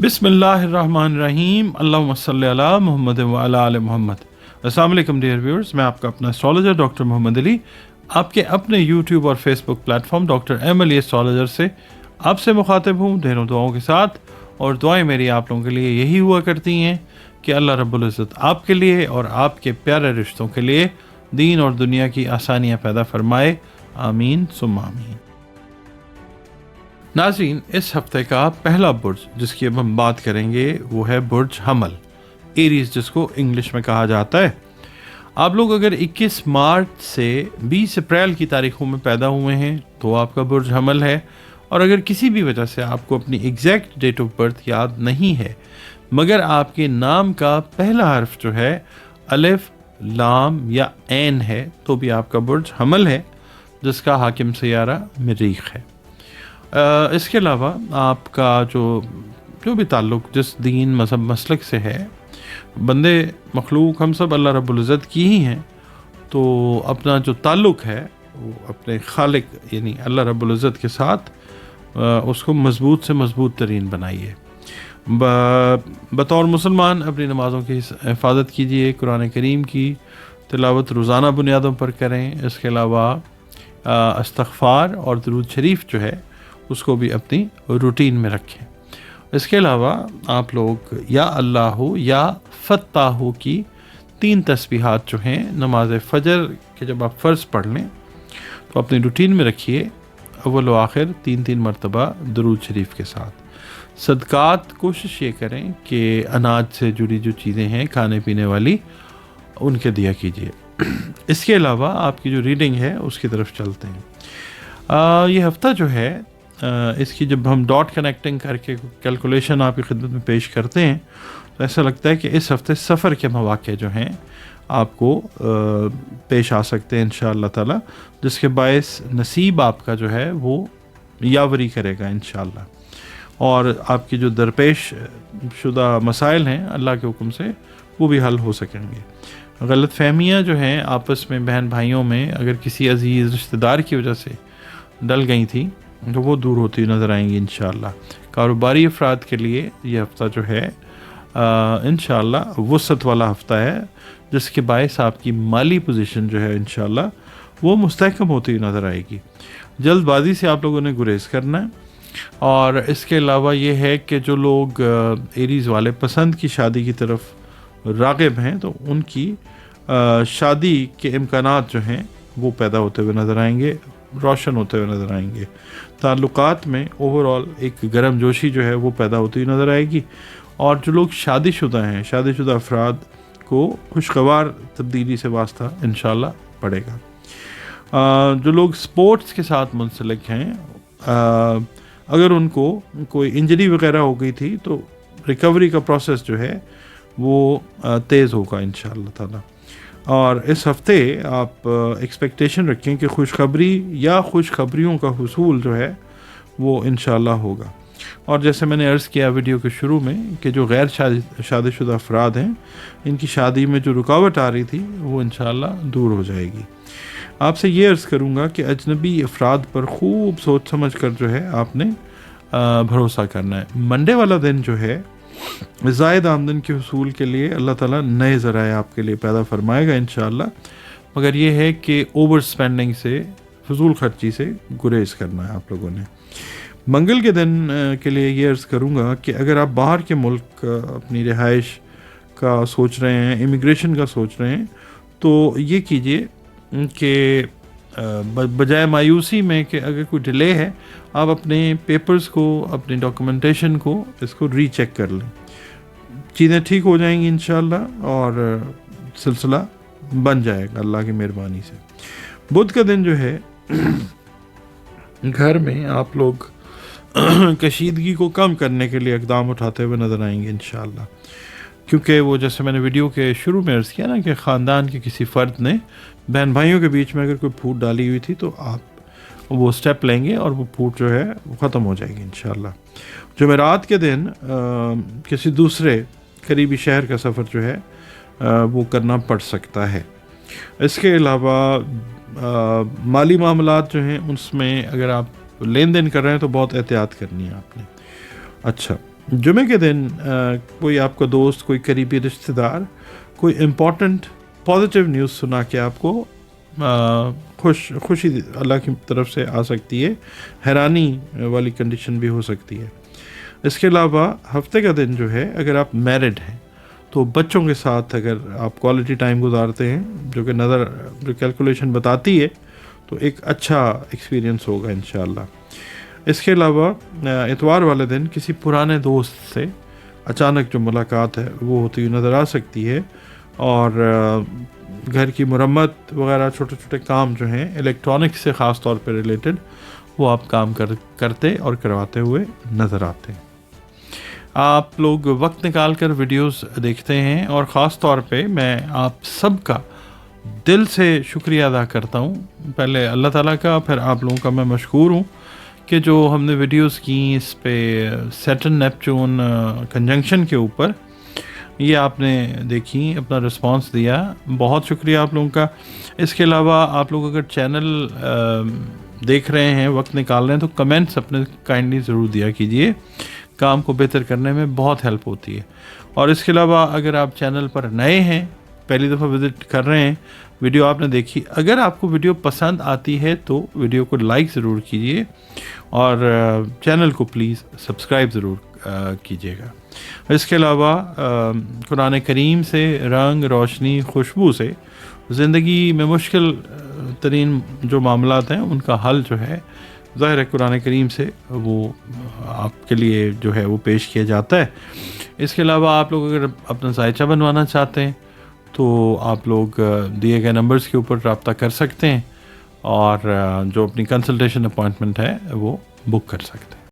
बिस्मिल्लाहिर्रहमानिर्रहीम अल्लाहुम्मा सल्ली अला मुहम्मद व अला आले मोहम्मद। अस्सलाम वालेकुम डियर व्यूअर्स, मैं आपका अपना एस्ट्रोलॉजर डॉक्टर मोहम्मद अली आपके अपने यूट्यूब और Facebook platform doctor M Ali astrologer से आपसे मुखातिब हूँ ढेरों दुआओं के साथ। और दुआएं मेरी आप लोगों के लिए यही हुआ करती हैं कि अल्लाह रब्बुल इज़्ज़त आपके लिए और आपके प्यारे रिश्तों के लिए दीन और दुनिया की आसानियाँ पैदा फरमाए, आमीन सुम्मा आमीन। नाज़रीन, इस हफ्ते का पहला बुर्ज जिसकी अब हम बात करेंगे वो है बुर्ज हमल, एरीज जिसको इंग्लिश में कहा जाता है। आप लोग अगर 21 मार्च से 20 अप्रैल की तारीखों में पैदा हुए हैं तो आपका बुर्ज हमल है। और अगर किसी भी वजह से आपको अपनी एग्जैक्ट डेट ऑफ बर्थ याद नहीं है मगर आपके नाम का पहला हर्फ जो है अलिफ, लाम या ऐन है तो भी आपका बुर्ज हमल है जिसका हाकिम सयारा मरीख है। इसके अलावा आपका जो भी ताल्लुक़ जिस दीन मज़हब मसलक से है, बंदे मखलूक हम सब अल्लाह रब्बुल इज़्ज़त की ही हैं, तो अपना जो ताल्लुक़ है वो अपने खालिक यानी अल्लाह रब्बुल इज़्ज़त के साथ उसको मज़बूत से मज़बूत तरीन बनाइए। बतौर मुसलमान अपनी नमाज़ों की हिफाजत कीजिए, कुरान करीम की तिलावत रोज़ाना बुनियादों पर करें। इसके अलावा इस्तग़फ़ार और दुरूद शरीफ जो है उसको भी अपनी रूटीन में रखें। इसके अलावा आप लोग या अल्लाह या फत्ताहू की 3 तस्बीहात जो हैं नमाज फ़जर के जब आप फ़र्ज़ पढ़ लें तो अपनी रूटीन में रखिए, अव्वल व आखिर 3-3 मरतबा दुरूद शरीफ के साथ। सदक़ात कोशिश ये करें कि अनाज से जुड़ी जो चीज़ें हैं खाने पीने वाली उनके दिया कीजिए। इसके अलावा आपकी जो रीडिंग है उसकी तरफ चलते हैं। ये हफ़्ता जो है इसकी जब हम डॉट कनेक्टिंग करके कैलकुलेशन आपकी खिदमत में पेश करते हैं तो ऐसा लगता है कि इस हफ़्ते सफ़र के मौक़े जो हैं आपको पेश आ सकते हैं इंशाअल्लाह ताला, जिसके बायस नसीब आपका जो है वो यावरी करेगा इंशाअल्लाह। और आपकी जो दरपेश शुदा मसाइल हैं अल्लाह के हुक्म से वो भी हल हो सकेंगे। गलत फहमियाँ जो हैं आपस में बहन भाइयों में अगर किसी अजीज़ रिश्तेदार की वजह से डल गई थी तो वो दूर होती नज़र आएंगी इंशाअल्लाह। कारोबारी अफराद के लिए ये हफ़्ता जो है इंशाअल्लाह वुसअत वाला हफ़्ता है, जिसके बायस आपकी माली पोजीशन जो है इंशाअल्लाह वो मुस्तहकम होती नज़र आएगी। जल्दबाजी से आप लोगों ने गुरेज करना है। और इसके अलावा ये है कि जो लोग एरीज़ वाले पसंद की शादी की तरफ राग़िब हैं तो उनकी शादी के इम्कानात जो हैं वो पैदा होते हुए नज़र आएंगे, रोशन होते हुए नज़र आएंगे। ताल्लुकात में ओवरऑल एक गर्म जोशी जो है वो पैदा होती हुई नज़र आएगी। और जो लोग शादीशुदा हैं, शादीशुदा अफराद को खुशगवार तब्दीली से वास्ता इंशाअल्लाह पड़ेगा। जो लोग स्पोर्ट्स के साथ मुंसलिक हैं, अगर उनको कोई इंजरी वगैरह हो गई थी तो रिकवरी का प्रोसेस जो है वो तेज़ होगा इंशाअल्लाह ताला। और इस हफ़्ते आप एक्सपेक्टेशन रखें कि खुशखबरी या खुशखबरियों का हुसूल जो है वो इंशाअल्लाह होगा। और जैसे मैंने अर्ज़ किया वीडियो के शुरू में कि जो गैर शादीशुदा अफराद हैं इनकी शादी में जो रुकावट आ रही थी वो इंशाअल्लाह दूर हो जाएगी। आपसे ये अर्ज़ करूँगा कि अजनबी अफराद पर खूब सोच समझ कर जो है आपने भरोसा करना है। मंडे वाला दिन जो है ज़ायद आमदन के हुसूल के लिए अल्लाह ताला नए ज़राए आपके लिए पैदा फरमाएगा इंशाअल्लाह, मगर ये है कि ओवर स्पेंडिंग से, फजूल खर्ची से गुरेज करना है आप लोगों ने। मंगल के दिन के लिए ये अर्ज़ करूँगा कि अगर आप बाहर के मुल्क अपनी रिहाइश का सोच रहे हैं, इमिग्रेशन का सोच रहे हैं, तो ये कीजिए कि बजाय मायूसी में कि अगर कोई डिले है आप अपने पेपर्स को, अपनी डॉक्यूमेंटेशन को इसको रीचेक कर लें, चीज़ें ठीक हो जाएंगी इंशाअल्लाह और सिलसिला बन जाएगा अल्लाह की मेहरबानी से। बुध का दिन जो है घर में आप लोग कशीदगी को कम करने के लिए इक़दाम उठाते हुए नज़र आएंगे इंशाअल्लाह, क्योंकि वो जैसे मैंने वीडियो के शुरू में अर्ज़ किया ना कि ख़ानदान के किसी फ़र्द ने बहन भाइयों के बीच में अगर कोई फूट डाली हुई थी तो आप वो स्टेप लेंगे और वो फूट जो है वो ख़त्म हो जाएगी इंशाअल्लाह। जुमेरात के दिन किसी दूसरे करीबी शहर का सफ़र जो है वो करना पड़ सकता है। इसके अलावा माली मामलात जो हैं उसमें अगर आप लेन देन कर रहे हैं तो बहुत एहतियात करनी है आपने। अच्छा, जुमे के दिन कोई आपका दोस्त, कोई करीबी रिश्तेदार कोई इम्पोर्टेंट पॉजिटिव न्यूज़ सुना के आपको खुशी अल्लाह की तरफ से आ सकती है, हैरानी वाली कंडीशन भी हो सकती है। इसके अलावा हफ्ते का दिन जो है, अगर आप मैरिड हैं तो बच्चों के साथ अगर आप क्वालिटी टाइम गुजारते हैं, जो कैलकुलेशन बताती है, तो एक अच्छा एक्सपीरियंस होगा इंशाअल्लाह। इसके अलावा इतवार वाले दिन किसी पुराने दोस्त से अचानक जो मुलाकात है वो होती हुई नज़र आ सकती है, और घर की मरम्मत वगैरह छोटे छोटे काम जो हैं इलेक्ट्रॉनिक्स से ख़ास तौर पर रिलेटेड, वो आप काम करते और करवाते हुए नज़र आते हैं। आप लोग वक्त निकाल कर वीडियोस देखते हैं, और ख़ास तौर पे मैं आप सब का दिल से शुक्रिया अदा करता हूँ। पहले अल्लाह ताला का, फिर आप लोगों का मैं मशकूर हूँ कि जो हमने वीडियोस की इस पे सैटर्न नेपच्यून कंजंक्शन के ऊपर, ये आपने देखी, अपना रिस्पांस दिया, बहुत शुक्रिया आप लोगों का। इसके अलावा आप लोग अगर चैनल देख रहे हैं, वक्त निकाल रहे हैं, तो कमेंट्स अपने काइंडली ज़रूर दिया कीजिए, काम को बेहतर करने में बहुत हेल्प होती है। और इसके अलावा अगर आप चैनल पर नए हैं, पहली दफ़ा विज़िट कर रहे हैं, वीडियो आपने देखी, अगर आपको वीडियो पसंद आती है तो वीडियो को लाइक ज़रूर कीजिए, और चैनल को प्लीज़ सब्सक्राइब ज़रूर कीजिएगा। इसके अलावा कुरान करीम से रंग, रोशनी, खुशबू से ज़िंदगी में मुश्किल तरीन जो मामलात हैं उनका हल जो है ज़ाहिर है कुरान करीम से वो आपके लिए जो है वो पेश किया जाता है। इसके अलावा आप लोग अगर अपना जायचा बनवाना चाहते हैं तो आप लोग दिए गए नंबर्स के ऊपर रब्ता कर सकते हैं, और जो अपनी कंसल्टेशन अपॉइंटमेंट है वो बुक कर सकते हैं।